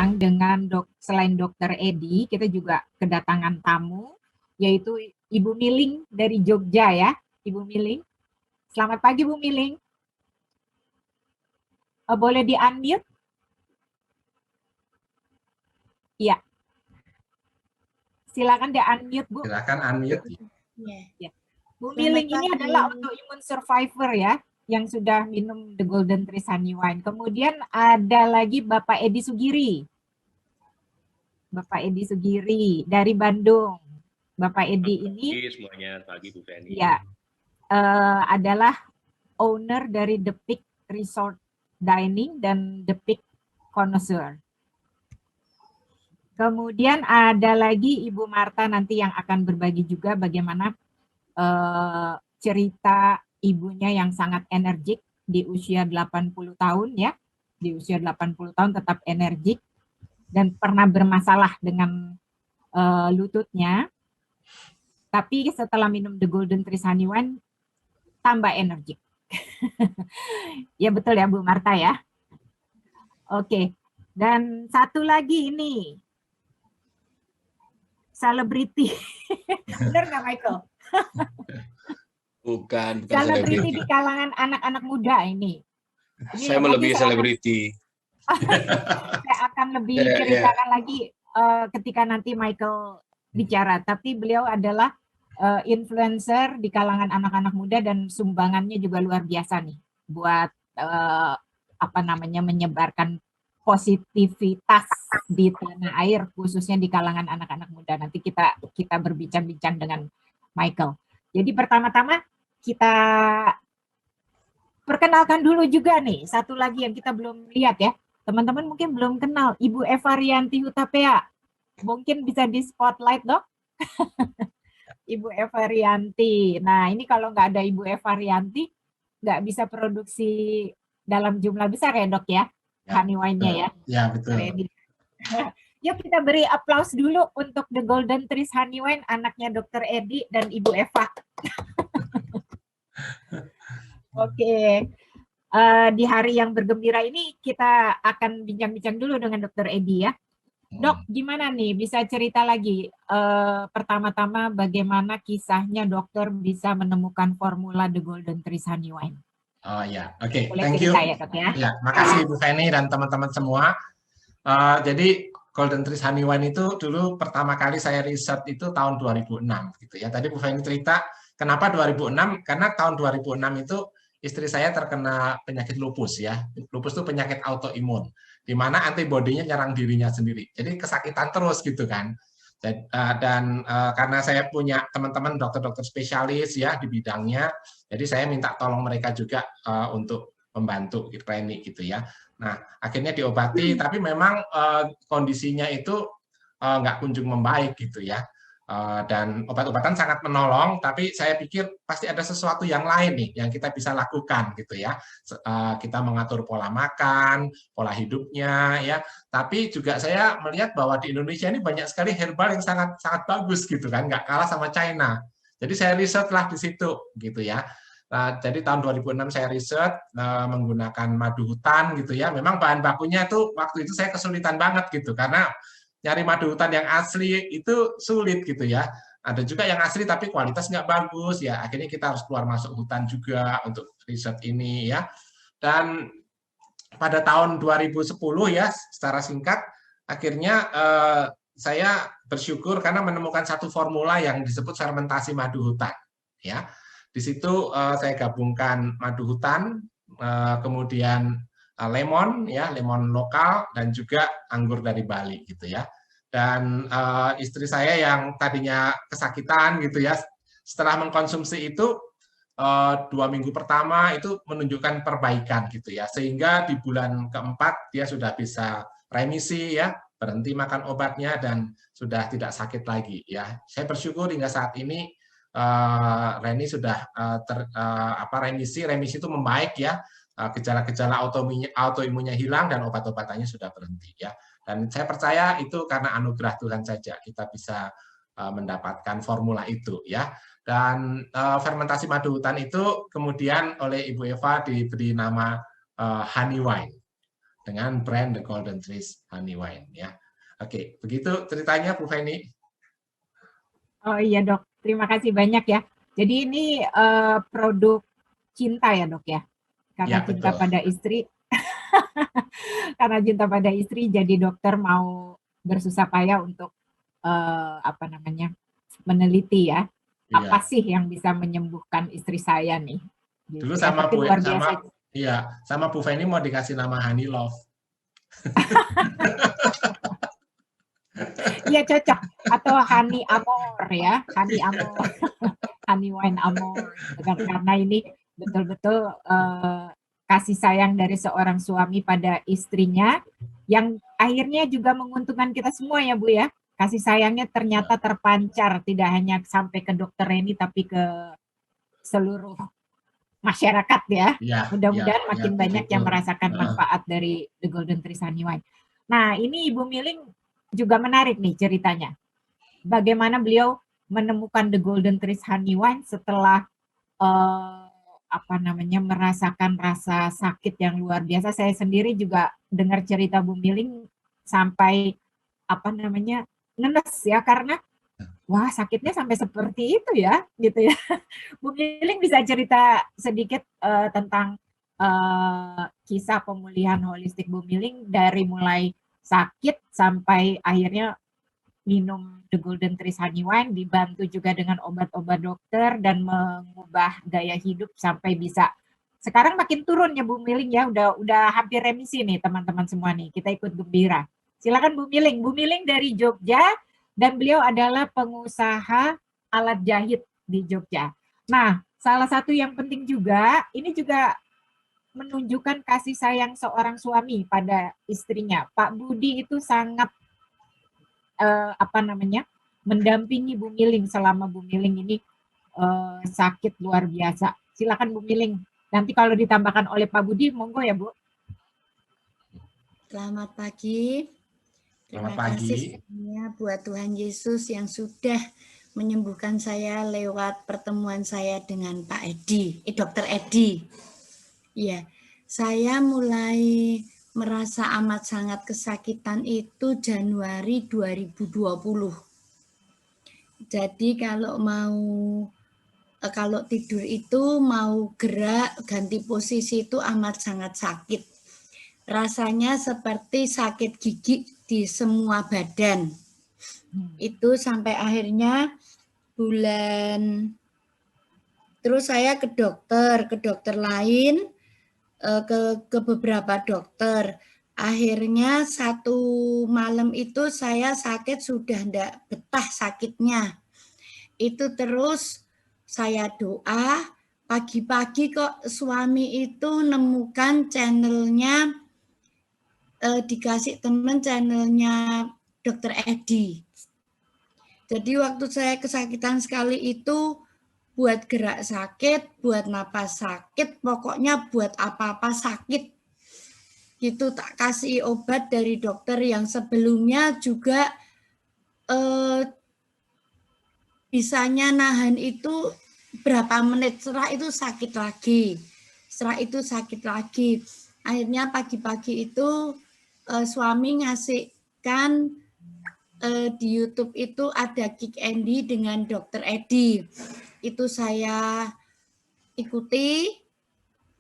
sekarang dengan selain Dokter Edi, kita juga kedatangan tamu, yaitu Ibu Miling dari Jogja ya, Ibu Miling. Selamat pagi Bu Miling. Boleh di-unmute? Iya. Silakan di-unmute Bu. Silakan unmute. Ya. Bu Miling ini adalah autoimmune survivor ya, yang sudah minum The Golden Trees Honey Wine. Kemudian ada lagi Bapak Edi Sugiri. Bapak Edi Sugiri dari Bandung. Bapak Edi ini semuanya, pagi Bu Feni. Ya, adalah owner dari The Peak Resort Dining dan The Peak Connoisseur. Kemudian ada lagi Ibu Marta nanti yang akan berbagi juga bagaimana cerita ibunya yang sangat energik di usia 80 tahun ya. Di usia 80 tahun tetap energik dan pernah bermasalah dengan lututnya. Tapi setelah minum The Golden Trees Honey Wine tambah energik. Ya betul ya Bu Marta ya. Oke. Dan satu lagi ini selebriti. Benar nggak Michael? Bukan Selebriti di kalangan anak-anak muda ini. Saya melebihi selebriti. Saya akan lebih ceritakan lagi ketika nanti Michael bicara. Tapi beliau adalah influencer di kalangan anak-anak muda dan sumbangannya juga luar biasa nih buat menyebarkan positivitas di tanah air khususnya di kalangan anak-anak muda. Nanti kita berbincang-bincang dengan Michael. Jadi pertama-tama kita perkenalkan dulu juga nih satu lagi yang kita belum lihat ya. Teman-teman mungkin belum kenal Ibu Eva Rianti Hutapea. Mungkin bisa di spotlight dok. Ibu Eva Rianti. Nah ini kalau nggak ada Ibu Eva Rianti nggak bisa produksi dalam jumlah besar ya dok ya, honey wine-nya ya. Ya betul. Yuk kita beri aplaus dulu untuk The Golden Trees Honey Wine anaknya Dokter Edi dan Ibu Eva. Oke. Di hari yang bergembira ini kita akan bincang-bincang dulu dengan Dokter Edi ya. Dok, gimana nih bisa cerita lagi pertama-tama bagaimana kisahnya dokter bisa menemukan formula The Golden Trees Honey Wine? Oh ya, oke. Boleh Thank you. cerita ya dok ya. Ya, makasih Bu Feni dan teman-teman semua. Jadi Golden Trees Honey Wine itu dulu pertama kali saya riset itu tahun 2006 gitu ya. Tadi Bu Feni cerita kenapa 2006? Karena tahun 2006 itu istri saya terkena penyakit lupus ya. Lupus itu penyakit autoimun di mana antibodinya nyerang dirinya sendiri. Jadi kesakitan terus gitu kan. Dan karena saya punya teman-teman dokter-dokter spesialis ya di bidangnya, jadi saya minta tolong mereka juga untuk membantu Reni gitu ya. Nah akhirnya diobati, tapi memang kondisinya itu nggak kunjung membaik gitu ya. Dan obat-obatan sangat menolong, tapi saya pikir pasti ada sesuatu yang lain nih yang kita bisa lakukan gitu ya. Kita mengatur pola makan, pola hidupnya ya. Tapi juga saya melihat bahwa di Indonesia ini banyak sekali herbal yang sangat bagus gitu kan, nggak kalah sama China. Jadi saya riset lah di situ gitu ya. Jadi tahun 2006 saya riset menggunakan madu hutan gitu ya. Memang bahan bakunya tuh waktu itu saya kesulitan banget gitu karena nyari madu hutan yang asli itu sulit gitu ya. Ada juga yang asli tapi kualitas nggak bagus ya. Akhirnya kita harus keluar masuk hutan juga untuk riset ini ya. Dan pada tahun 2010 ya, secara singkat, akhirnya saya bersyukur karena menemukan satu formula yang disebut fermentasi madu hutan. Ya, di situ saya gabungkan madu hutan, kemudian lemon ya, lemon lokal dan juga anggur dari Bali gitu ya. Dan istri saya yang tadinya kesakitan gitu ya, setelah mengkonsumsi itu 2 minggu pertama itu menunjukkan perbaikan gitu ya, sehingga di bulan keempat dia sudah bisa remisi ya, berhenti makan obatnya dan sudah tidak sakit lagi ya. Saya bersyukur hingga saat ini Reni sudah remisi itu membaik ya. Gejala-gejala autoimunnya hilang dan obat-obatannya sudah berhenti ya. Dan saya percaya itu karena anugerah Tuhan saja kita bisa mendapatkan formula itu ya. Dan fermentasi madu hutan itu kemudian oleh Ibu Eva diberi nama honey wine. dengan brand The Golden Trees Honey Wine ya. Oke, begitu ceritanya Bu Feni. Oh iya dok, terima kasih banyak ya. Jadi ini produk cinta ya dok ya, karena Ya, cinta betul. pada istri, karena cinta pada istri, jadi dokter mau bersusah payah untuk apa namanya meneliti ya, apa Iya. sih yang bisa menyembuhkan istri saya nih. Gitu Dulu ya. sama Tapi Bu luar biasa. sama Bu Feni mau dikasih nama Honey Love. Iya cocok, atau honey amor ya, honey amor, honey wine amor gitu kan, karena ini betul-betul kasih sayang dari seorang suami pada istrinya yang akhirnya juga menguntungkan kita semua ya Bu ya. Kasih sayangnya ternyata terpancar tidak hanya sampai ke dokter Reni tapi ke seluruh masyarakat ya. Iya, Mudah-mudahan iya, makin banyak yang betul. merasakan manfaat dari The Golden Trees Honey Wine. Nah, ini Ibu Miling juga menarik nih ceritanya. Bagaimana beliau menemukan The Golden Trees Honey Wine setelah apa namanya merasakan rasa sakit yang luar biasa. Saya sendiri juga dengar cerita Bu Miling sampai apa namanya ngenes ya, karena wah sakitnya sampai seperti itu ya gitu ya. Bu Miling bisa cerita sedikit tentang kisah pemulihan holistik Bu Miling dari mulai sakit sampai akhirnya minum The Golden Trees Honey Wine, dibantu juga dengan obat-obat dokter dan mengubah gaya hidup sampai bisa sekarang makin turun ya Bu Miling ya, udah hampir remisi nih teman-teman semua nih, kita ikut gembira. Silakan Bu Miling. Bu Miling dari Jogja dan beliau adalah pengusaha alat jahit di Jogja. Nah, salah satu yang penting juga, ini juga menunjukkan kasih sayang seorang suami pada istrinya. Pak Budi itu sangat apa namanya mendampingi Bu Miling selama Bu Miling ini sakit luar biasa. Silakan Bu Miling. Nanti kalau ditambahkan oleh Pak Budi, monggo ya Bu. Selamat pagi. Terima kasih semuanya buat Tuhan Yesus yang sudah menyembuhkan saya lewat pertemuan saya dengan Pak Edi, Dr. Edi. Ya, saya mulai merasa amat sangat kesakitan itu Januari 2020. Jadi kalau tidur itu mau gerak ganti posisi itu amat sangat sakit. Rasanya seperti sakit gigi di semua badan. Itu sampai akhirnya terus saya ke dokter lain, ke beberapa dokter. Akhirnya satu malam itu saya sakit sudah enggak betah sakitnya. Itu terus saya doa, pagi-pagi kok suami itu nemukan channelnya, dikasih teman channelnya Dr. Edi. Jadi waktu saya kesakitan sekali itu, buat gerak sakit, buat napas sakit, pokoknya buat apa-apa sakit. Gitu tak kasih obat dari dokter yang sebelumnya juga bisanya nahan itu berapa menit, setelah itu sakit lagi. Akhirnya pagi-pagi itu suami ngasihkan di YouTube itu ada Kick Andy dengan Dr. Edi. Itu saya ikuti,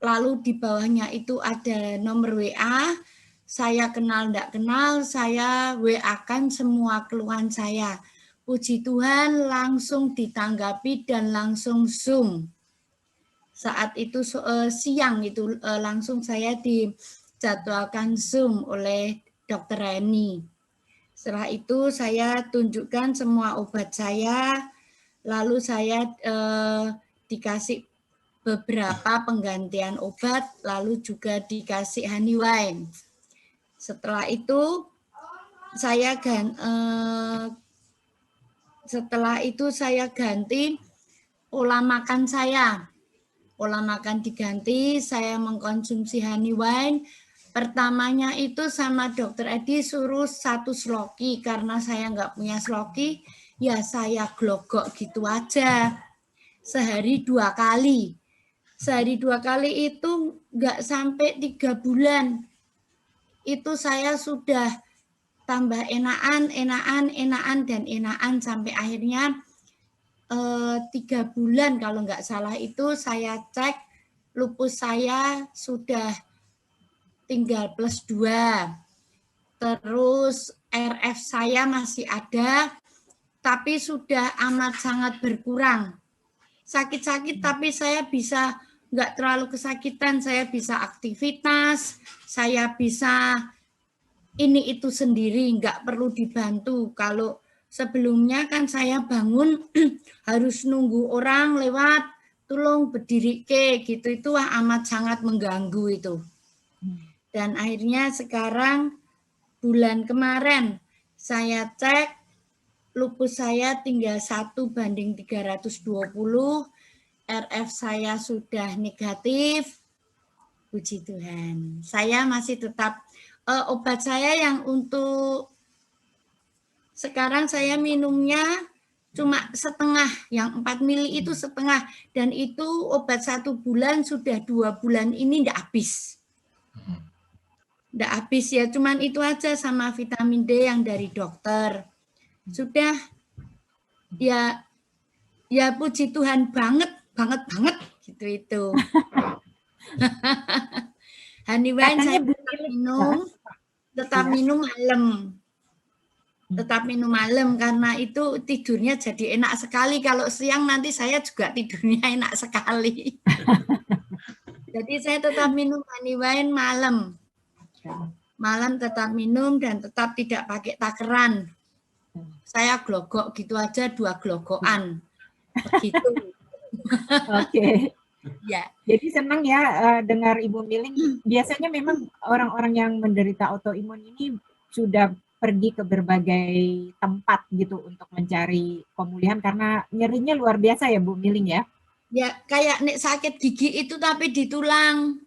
lalu di bawahnya itu ada nomor WA, saya kenal enggak kenal, saya WA-kan semua keluhan saya. Puji Tuhan langsung ditanggapi dan langsung Zoom. Saat itu siang itu langsung saya dijadwalkan Zoom oleh Dr. Reni. Setelah itu saya tunjukkan semua obat saya, lalu saya dikasih beberapa penggantian obat, lalu juga dikasih honey wine. Setelah itu saya ganti pola makan saya. Pola makan diganti, saya mengkonsumsi honey wine. Pertamanya itu sama Dr. Edi suruh 1 sloki, karena saya nggak punya sloki, ya saya glogok gitu aja. Sehari 2 kali. Sehari 2 kali itu nggak sampai 3 bulan. itu saya sudah tambah enakan dan enakan sampai akhirnya 3 bulan kalau nggak salah itu saya cek lupus saya sudah tinggal +2. Terus RF saya masih ada, tapi sudah amat sangat berkurang. Sakit-sakit tapi saya bisa nggak terlalu kesakitan, saya bisa aktivitas, saya bisa ini itu sendiri, nggak perlu dibantu. Kalau sebelumnya kan saya bangun harus nunggu orang lewat, tolong berdiri ke gitu, itu amat sangat mengganggu itu. Dan akhirnya sekarang bulan kemarin saya cek lupus saya tinggal 1:320, RF saya sudah negatif, puji Tuhan. Saya masih tetap obat saya yang untuk sekarang saya minumnya cuma setengah, yang 4 mili itu setengah, dan itu obat 1 bulan, sudah 2 bulan ini enggak habis. Enggak habis ya, cuman itu aja sama vitamin D yang dari dokter. Sudah ya puji Tuhan banget gitu itu. Honeywine saya tetap minum malam. Tetap minum malam karena itu tidurnya jadi enak sekali. Kalau siang nanti saya juga tidurnya enak sekali. Jadi saya tetap minum Honeywine malam. Malam tetap minum dan tetap tidak pakai takeran. Saya glogok gitu aja, 2 glogokan. Begitu. Oke. Ya. Jadi senang ya dengar Ibu Miling. Biasanya memang orang-orang yang menderita autoimun ini sudah pergi ke berbagai tempat gitu untuk mencari pemulihan karena nyerinya luar biasa ya Bu Miling ya. Ya kayak nek sakit gigi itu tapi di tulang.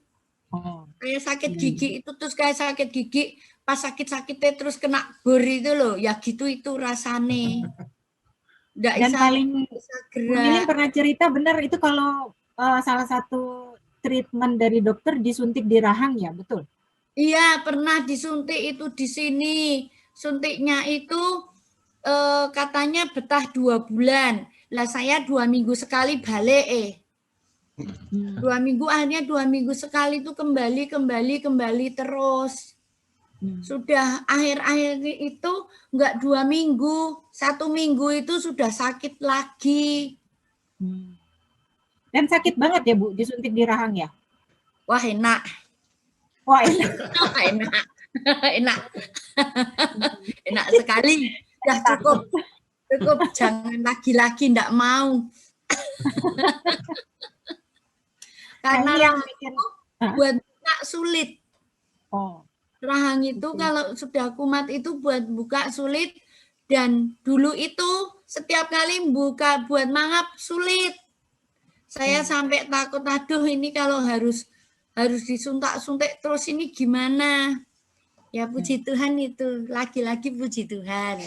Oh. Kayak sakit gigi itu terus kayak sakit gigi pas sakit-sakitnya terus kena bor itu loh. Ya gitu itu rasane. Nggak Dan bisa, paling bisa Bu Miling pernah cerita benar itu kalau salah satu treatment dari dokter disuntik di rahang ya, betul? Iya, pernah disuntik itu di sini. Suntiknya itu katanya betah 2 bulan. Lah saya 2 minggu sekali balik 2 minggu, akhirnya 2 minggu sekali itu kembali terus. Sudah akhir-akhir itu enggak 2 minggu, 1 minggu itu sudah sakit lagi. Dan sakit banget ya Bu, disuntik di rahang ya? Wah enak. Wah enak. enak. Enak sekali. Udah cukup, jangan lagi-lagi, enggak mau. Karena rahang itu buat buka sulit. Oh. Rahang itu kalau sudah kumat itu buat buka sulit, dan dulu itu setiap kali buka buat mangap sulit. Saya sampai takut, aduh ini kalau harus disuntik terus ini gimana? Ya puji Tuhan itu, lagi-lagi puji Tuhan.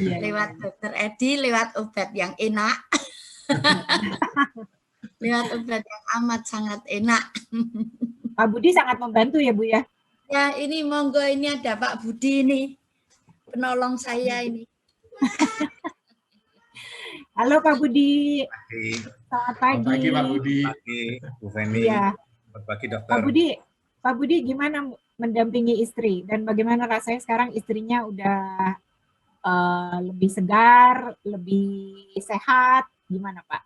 Lewat Dokter Edi, lewat obat yang enak. Lewat obat yang amat sangat enak. Pak Budi sangat membantu ya Bu ya? Ya ini monggo, ini ada Pak Budi ini, penolong saya ini. Halo Pak Budi. Selamat pagi Pak Budi. Pagi Bu Feni. Iya. Selamat pagi dokter. Pak Budi gimana mendampingi istri dan bagaimana rasanya sekarang istrinya udah lebih segar, lebih sehat, gimana Pak?